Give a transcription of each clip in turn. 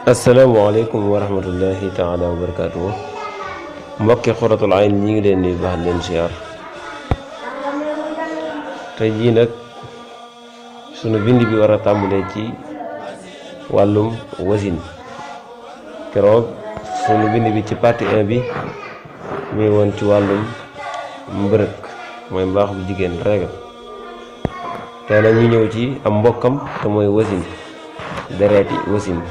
asalaamaaleykum wa rahmatullahi taala wa barakaatuhu mbokki Xuratul Ayn ñi ngi leen di baax leen siyaar. tey jii nag sunu bind bi war a tàmbalee ci wàllum wasin. keroog sunu bind bi ci partie 1 bi muy woon ci wàllum mbërëk mooy mbaaxu jigéen régal. tey nag ñu ñëw ci am mbokkam te mooy wasin, dereeti wasin.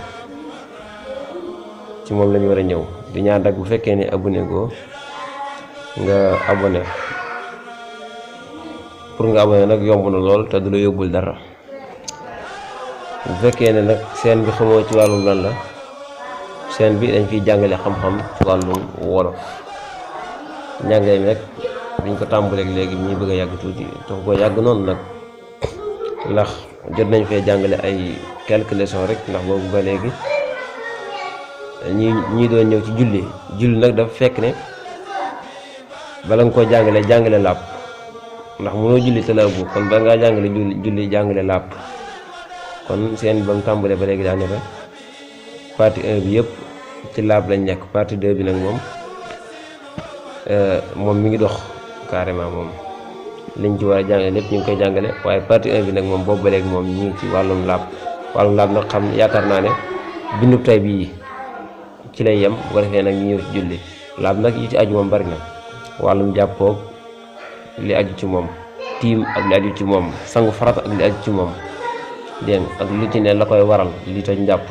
ci moom lañu war a ñëw di ñaan rek bu fekkee ne abonné go nga abonné. pour nga abonné nag yomb na lool te du la yóbbul dara. bu fekkee ne nag seen bi xamoo ci wàllum lan la, seen bi dañ fiy jàngale xam-xam ci wàllum wolof. njàngale mi nag dañ ko tàmbaleeg léegi ñuy bëgg a yàgg tuuti tax ko yàgg noonu nag, ndax jot nañ fee jàngale ay quelques leçons rek, ndax boobu ba léegi ñi doon ñëw ci julli nag dafa fekk ne bala nga koo jàngale làpp, ndax mënoo julli te la bu kon ba ngaa jàngale julli jàngale làpp. kon seen ba mu tàmbalee ba léegi daanaka partie 1 bi yëpp ci làpp lañ nekk. partie 2 bi nag moom mi ngi dox carrément. moom liñ ci war a jàngale lépp ñu ngi koy jàngale, waaye partie 1 bi nag moom boobu ba léegi moom ñu ngi ci wàllum làpp. nag xam yaakaar naa ne bindub tay bii ci lay yem. bu ko defee nag ñu ñëw ci julli. laab nag yi ci aju moom bari na, wàllum jàppoog li aju ci moom, tiim ak li aju ci moom, sangu farata ak li aju ci moom, dégg ak lu ci ne la koy waral, li toj njàpp,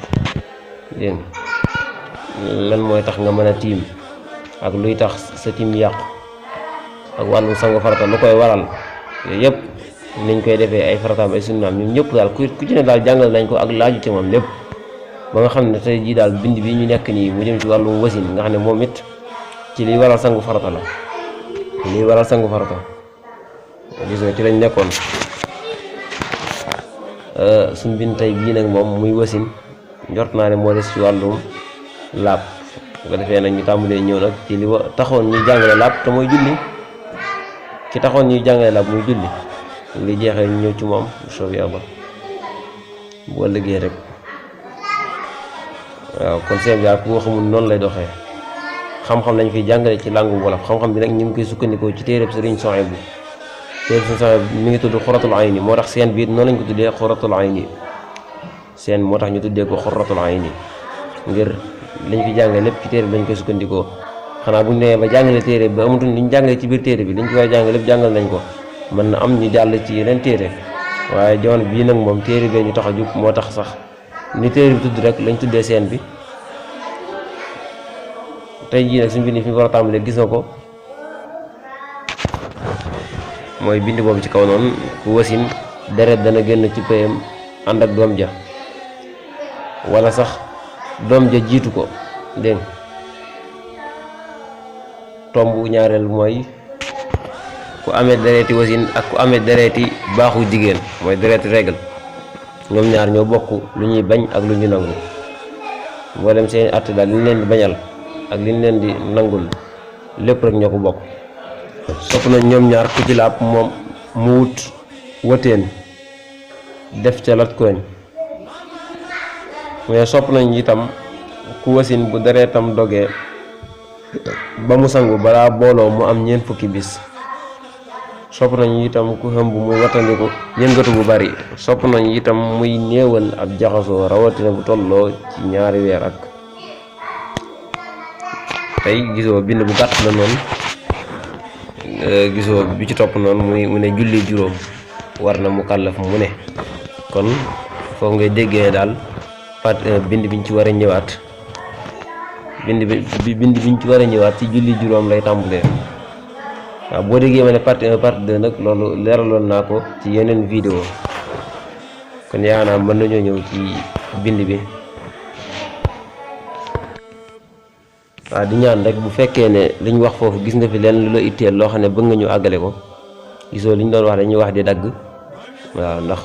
dégg lan mooy tax nga mën a tiim ak luy tax sa tiim yàqu, ak wàllum sangu farata lu koy waral, yooyu yëpp niñ koy defee ay farataam ay sunnaam ñun ñëpp daal ku ci ne daal jàngal nañ ko ak laaju ci moom lépp. ba nga xam ne tey jii daal bind bi ñu nekk nii mu jëm ci wàllum wasin, nga xam ne moom it ci liy waral sangu farata la. liy waral sangu farata gis nga ci lañ nekkoon. suñ bind tey bii nag moom muy wasin, njort naa ne moo des ci wàllum laab. bu ko defee nag ñu tàmbalee ñëw nag ci li taxoon ñuy jàngale laab te mooy julli. ki taxoon ñuy jàngale laab muy julli, li jeexee ñu ñëw ci moom bu soobee Yàlla bu ëllëgee rek. waaw kon seen bi ku ko xamul noonu lay doxee. xam-xam lañ fiy jàngale ci làngu wolof. xam-xam bi nag ñu ngi koy sukkandikoo ci téereb Sëriñ Suhaybu. téereb Sëriñ Suhaybu mi ngi tudd Xuratul Ayni, moo tax seen biir noonu lañ ko tuddee Xuratul Ayni. seen moo tax ñu tuddee ko Xuratul Ayni, ngir liñ fi jàngale lépp ci téere bi lañ koy sukkandikoo. xanaa buñ nee ba jàngale téere bi ba amatuñ liñ jàngale ci biir téere bi, liñ ci war a jàngale lépp jàngal nañ ko. mën na am ñu jàll ci yeneen téere, waaye jamono bii nag moom téere bee ñu tax a jug. moo tax sax ni téere bi tudd rek lañ tuddee seen bi. tey jii nag suñu bind fi ñu war a tàmbalee gis nga ko, mooy bind boobu ci kaw noonu. ku wasin deret dana génn ci payam ànd ak doom ja, wala sax doom ja jiitu ko, dégg tomb ñaareel mooy ku amee dereeti wasin ak ku amee dereeti baaxu jigéen, mooy dereeti régal. ñoom ñaar ñoo bokk lu ñuy bañ ak lu ñu nangu. mboolem seen att daal li ñu leen di bañal ak li ñu leen di nangul lépp rek ñoo ko bokk. sopp nañ ñoom ñaar ku ci laab moom mu wut wëteen def ca lat koñ. mais sopp nañ itam ku wasin bu dereetam dogee ba mu sangu balaa booloo mu am ñeent fukki bis. sopp nañ itam ku xëmb muy wattandiku yëngatu bu bari. sopp nañ itam muy néewal ab jaxasoo, rawatina bu tolloo ci 2 weer ak. tey gisoo bind bu gàtt la noonu, gisoo bi ci topp noonu mu ne julli juróom war na mu kàllaf mu ne. kon foofu ngay déggee daal bind biñ ci war a ñëwaat. bind biñ ci war a ñëwaat ci julli juróom lay tàmbalee. waaw boo déggee ma ne partie 1 partie 2 nag loolu leeraloon naa ko ci yeneen vidéo. kon yaa naa mën nañoo ñëw ci bind bi. waaw di ñaan rek bu fekkee ne liñ wax foofu gis nga fi leen lu la itteel loo xam ne bëgg nga ñu àggale ko. gisoo liñ doon wax dañuy wax di dagg. waaw ndax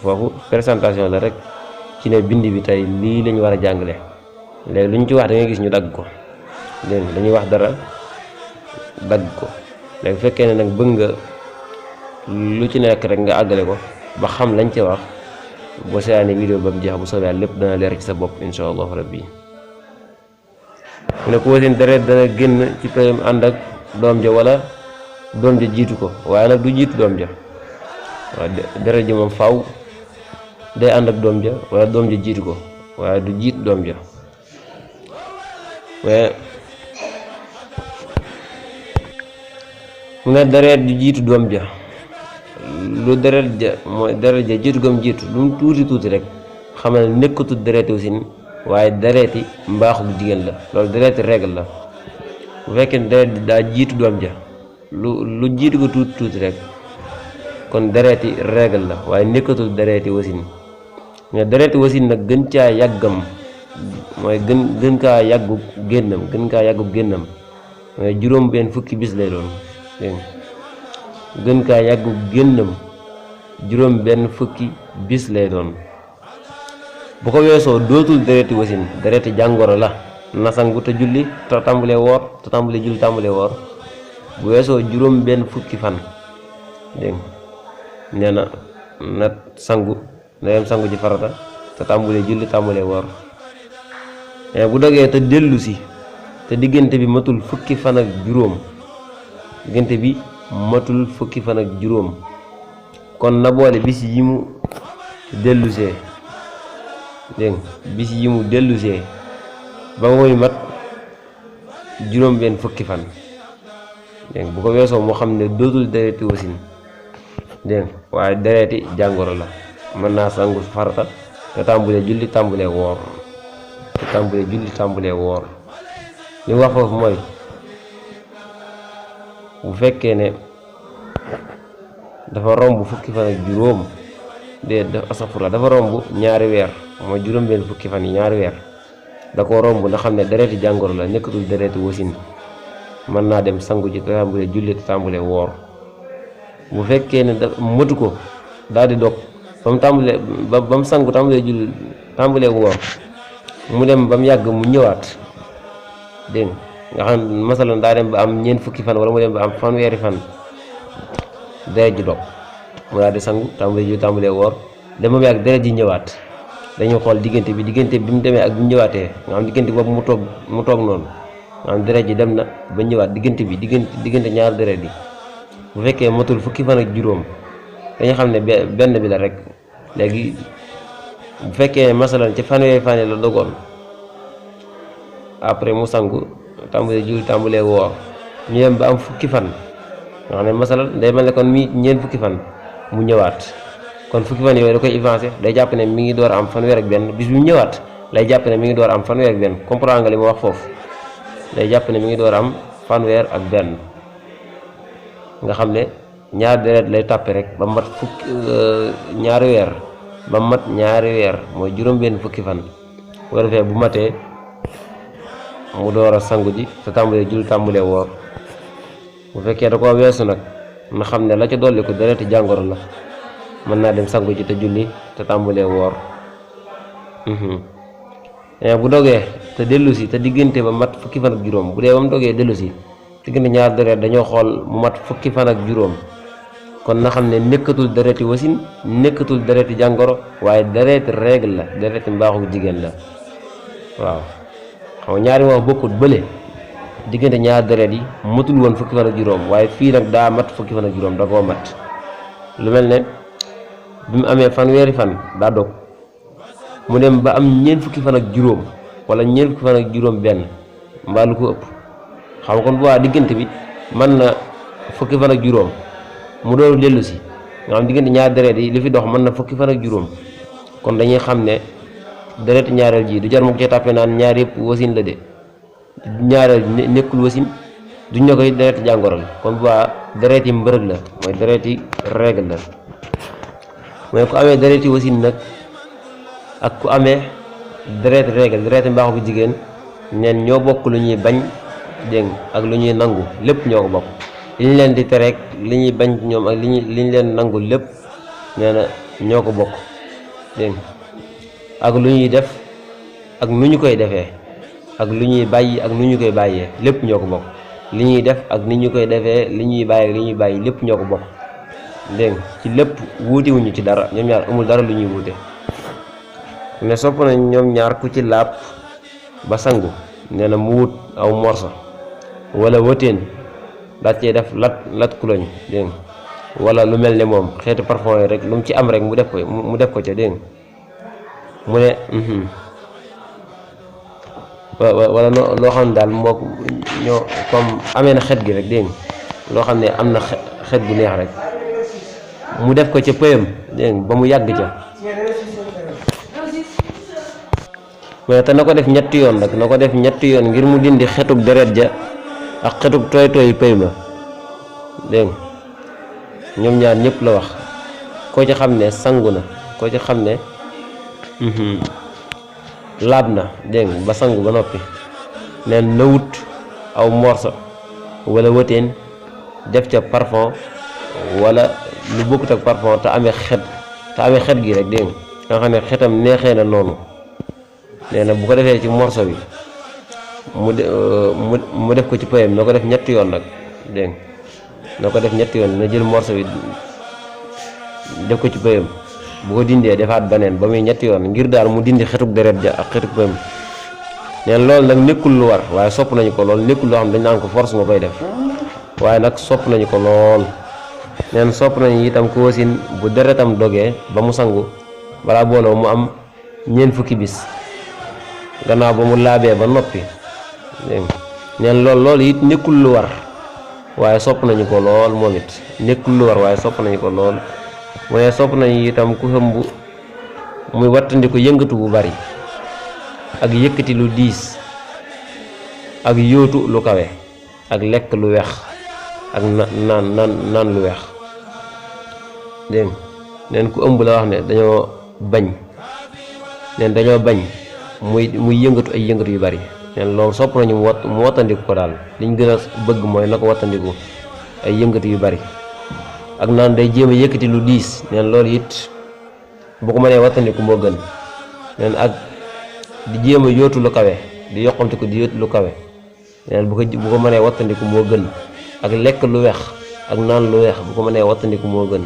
foofu présentation la rek ci ne bind bi tey lii lañu war a jàngale. léegi luñ ci wax da ngay gis ñu dagg ko. léegi dañuy wax dara dagg ko. léegi bu fekkee ne nag bëgg nga lu ci nekk rek nga àggale ko ba xam lañ ci wax boo seetaanee vidéo ba mu jeex bu soobee yàlla lépp dana leer ci sa bopp insha allahu rabbi. mu ne ku wasin deret dana génn ci payam ànd ak doom ja wala doom ja jiitu ko, waaye nag du jiitu doom ja. waaw deret ji moom faaw day ànd ak doom ja wala doom ja jiitu ko, waaye du jiitu doom ja. waaye mu ne deret ju jiitu doom ja, lu deret ja mooy deret ja jiitu gam jiitu lu mu tuuti tuuti rek xamal ne nekkatul dereti wasin waaye dereti mbaaxu jigéen la, loolu dereti règle la. bu fekkee ne deret ji daa jiitu doom ja lu jiitu ko tuuti tuuti rek kon dereti règle la waaye nekkatul dereti wasin. mais dereti wasin nag gën caa yàggam mooy gën kaa yàggu génnam mooy juróom benn fukki bis lay doon dégg nga gën kaa yàggu génnam juróom benn fukki bis lay doon. bu ko weesoo dootul dereti wasin, dereti jàngoro la na sangu te julli te tàmbalee woor te tàmbalee julli tàmbalee woor. bu weesoo juróom benn fukki fan dégg nga nee na sangu na dem sangu ci farata te tàmbalee julli tàmbalee woor. mais bu dogee te dellu si te diggante bi matul fukki fan ak juróom kon na boole bis yi mu dellusee dégg nga bis yi mu dellusee ba muy mat juróom benn fukki fan dégg nga bu ko weesoo moo xam ne dootul dereti wasin dégg nga waaye dereti jàngoro la mën naa sangu farata te tàmbulee julli tàmbulee woor li wax foofu mooy bu fekkee ne dafa romb fukki fan ak juróom dafa romb ñaari weer mooy juróom benn fukki fan yi ñaari weer da ko romb nga xam ne dereti jàngoro la nekkatul dereti wasin mën naa dem sangu ji te tàmbulee julli te tàmbulee woor. bu fekkee ne mëtu ko daal di dog ba mu sangu tàmbulee julli tàmbulee woor mu dem ba mu yàgg mu ñëwaat dégg nga xam ne masalan daa dem ba am ñeent fukki fan wala mu dem ba am fanweeri fan deret ji dog mu daal di sangu tàmbulee julli tàmbulee woor dem ba mu yàgg deret ji ñëwaat dañuy xool diggante bi mu demee ak bi mu ñëwaatee nga xam diggante boobu mu toog noonu nga xam deret ji dem na ba ñëwaat diggante ñaar deret yi bu fekkee matul fukki fan ak juróom dañu xam ne benn bi la rek. léegi bu fekkee masalan ci fanweeri fan la dogoon après mu sangu tàmbalee julli tàmbalee woor ñu dem ba am fukki fan nga xam ne masalan day mel ne kon ñeent fukki fan mu ñëwaat kon fukki fan yooyu da koy avancé day jàpp ne mi ngi door am fanweer ak benn bis bi mu ñëwaat lay jàpp ne mi ngi door am fanweer ak benn comprendre nga li ma wax foofu day jàpp ne mi ngi door am fanweer ak benn nga xam ne ñaar deret lay tàppe rek ba mat ñaari weer ba mat ñaari weer mooy juróom benn fukki fan bu ko defee bu matee mu door a sangu ji te tàmbalee julli tàmbalee woor. bu fekkee da koo weesu nag na xam ne la ca dolli ko dereti jàngoro la mën naa dem sangu ji te julli te tàmbalee woor. bu dogee te dellu si te diggante ba mat fukki fan ak juróom bu dee ba mu dogee dellu si diggante ñaar deret dañoo xool mu mat fukki fan ak juróom kon na xam ne nekkatul dereti wasin nekkatul dereti jàngoro waaye dereti règle la dereti mbaaxu jigéen la. waaw xam nga ñaari wax bokkut bële diggante ñaar deret yi matul woon fukki fan ak juróom waaye fii nag daa mat fukki fan ak juróom da koo mat. lu mel ne bi mu amee fanweeri fan daa dog mu dem ba am ñeent fukki fan ak juróom wala ñeent fukki fan ak juróom benn mbaa lu ko ëpp xam nga kon bu waa diggante bi mën na fukki fan ak juróom mu door dellu si nga xam diggante ñaar deret yi li fi dox mën na fukki fan ak juróom kon dañuy xam ne dereti ñaareel ji du jar mu ko ci tàppe naan ñaar yëpp wasin la de ñaareel nekkul wasin duñ ne koy dereti jàngoro la kon bu waa dereti mbërëg la mooy dereti règle la. mooy ku amee dereti wasin nag ak ku amee dereti règle dereti mbaaxu bu jigéen neen ñoo bokk lu ñuy bañ dégg ak lu ñuy nangu lépp ñoo ko bokk li ñu leen di tereek li ñuy bañ ñoom ak li ñu leen nangu lépp nee na ñoo ko bokk dégg ak lu ñuy def ak nu ñu koy defee ak lu ñuy bàyyi ak nu ñu koy bàyyee lépp ñoo ko bokk li ñuy def ak ni ñu koy defee li ñuy bàyyi ak li ñuy bàyyi lépp ñoo ko bokk dégg ci lépp wuute wuñu ci dara ñoom ñaar amul dara lu ñuy wuute ne sopp nañ ñoom ñaar ku ci laab ba sangu nee na mu wut aw morso wala wëteen daal cee def lat kuloñ dégg nga wala lu mel ne moom xeetu parfum yi rek lu mu ci am rek mu def ko ca dégg nga mu ne wala loo xam ne daal moo ñoo comme amee na xet gi rek dégg nga loo xam ne am na xet gu neex rek mu def ko ca pëyam dégg nga ba mu yàgg ca mais te na ko def ñetti yoon nag na ko def ñetti yoon ngir mu dindi xetug deret ja ak xetug tooy tooy pëy ma dégg nga ñoom ñaar ñëpp la wax koo ci xam ne sangu na koo ci xam ne laab na dégg nga ba sangu ba noppi neen na wut aw morso wala wëteen def ca parfum wala lu bokkut ak parfum te amee xet gi rek dégg nga xam ne xetam neexee na noonu nee na bu ko defee ci morso bi mu def ko ci pëyam na ko def ñetti yoon nag dégg nga na ko def ñetti yoon na jël morso bi def ko ci pëyam bu ko dindee defaat beneen ba muy ñetti yoon ngir daal mu dindi xetuk deret ja ak xetuk pëyam neen loolu nag nekkul lu war waaye sopp nañu ko lool nekkul loo xam dañ naan ko force nga koy def waaye nag sopp nañu ko lool neen sopp nañu itam ku wasin bu deretam dogee ba mu sangu balaa booloo mu am ñeent fukki bis gannaaw ba mu laabee ba noppi dégg neen loolu it nekkul lu war waaye sopp nañu ko lool moom it nekkul lu war waaye sopp nañu ko lool mu ne sopp nañu itam ku ëmb muy wattandiku yëngatu bu bari ak yëkkati lu diis ak yóotu lu kawe ak lekk lu weex ak naan lu weex dégg neen ku ëmb la wax ne dañoo bañ muy yëngatu ay yëngatu yu bari neen loolu sopp nañu mu wattandiku ko daal liñ gën a bëgg mooy na ko wattandiku ay yëngatu yu bari ak naan day jéem a yëkkati lu diis neen loolu it bu ko mënee wattandiku moo gën neen ak di jéem a yóotu lu kawe di yoqamte ko di yóotu lu kawe neen bu ko mënee wattandiku moo gën ak lekk lu weex ak naan lu weex bu ko mënee wattandiku moo gën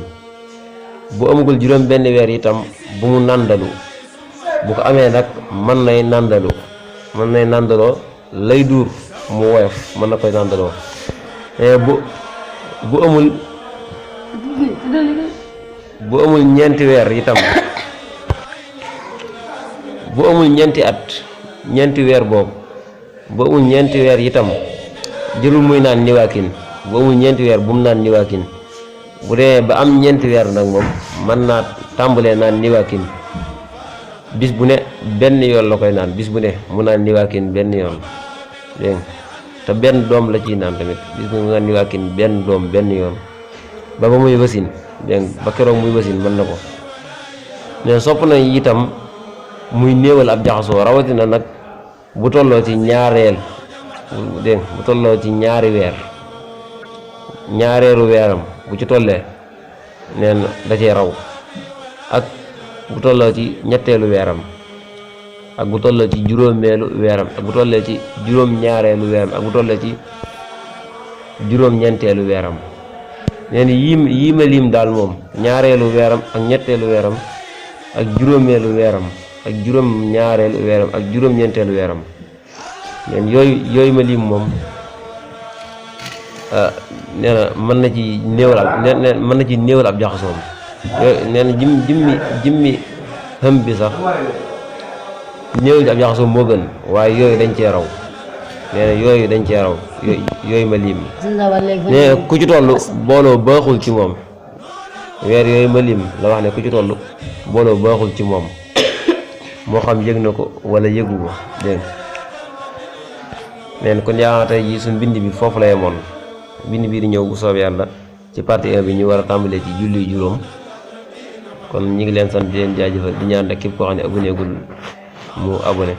bu amagul juróom benn weer itam bu mu nàndalu bu ko amee nag mën nay nàndaloo lay duur mu woyof mën na koy nàndaloo bu amul ñeenti weer itam bu amul ñeenti weer boobu bu amul ñeenti weer itam jërul muy naan niwaakin bu amul ñeenti weer bu mu naan niwaakin bu dee ba am ñeenti weer nag moom mën naa tàmbalee naan niwaakin bis bu ne benn yoon la koy naan bis bu ne mu naan niwaakin benn yoon dégg te benn doom la ciy naan tamit bis bu ne mu naan niwaakin benn doom benn yoon ba muy wasin dégg ba keroog muy wasin mën na ko mais sopp nañ itam muy néewal ab jaxasoo rawatina nag bu tolloo ci ñaareel dégg bu tolloo ci ñaareelu weeram bu ci tollee neen da cee raw ak bu tolloo ci ñetteelu weeram ak bu tolloo ci juróomeelu weeram ak bu tollee ci juróom-ñaareelu weeram ak bu tollee ci juróom-ñeenteelu weeram neen yii ma lim daal moom ñaareelu weeram ak ñetteelu weeram ak juróomeelu weeram ak juróom-ñaareelu weeram ak juróom-ñeenteelu weeram neen yooyu ma lim moom nee na mën na ci néewal ab jaxasoom nee na jimmi xëm bi sax néewal ab jaxasoom moo gën waaye yooyu dañ cee raw nee na yooyu dañ cee raw yooyu ma lim nee na ku ci toll booloo baaxul ci moom weer yooyu ma lim la wax ne ku ci toll booloo baaxul ci moom moo xam yëg na ko wala yëgu ko dégg neen kon yaa tey jii suñ bind bi foofu la yemoon bind bii di ñëw bu soob yàlla ci partie 1 bi ñu war a tàmbalee ci julli juróom kon ñu ngi leen sant di leen jaajëfal di ñaan rek képp koo xam ne abonné gul mu abonné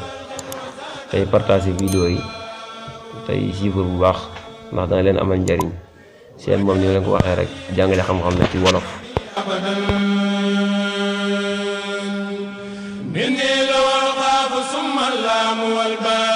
tey partage vidéo yi tey siifur bu baax ndax dana leen amal njariñ seen moom ni leen ko waxee rek jàngale xam-xam na ci wolof مني لو الخاف ثم اللام والباء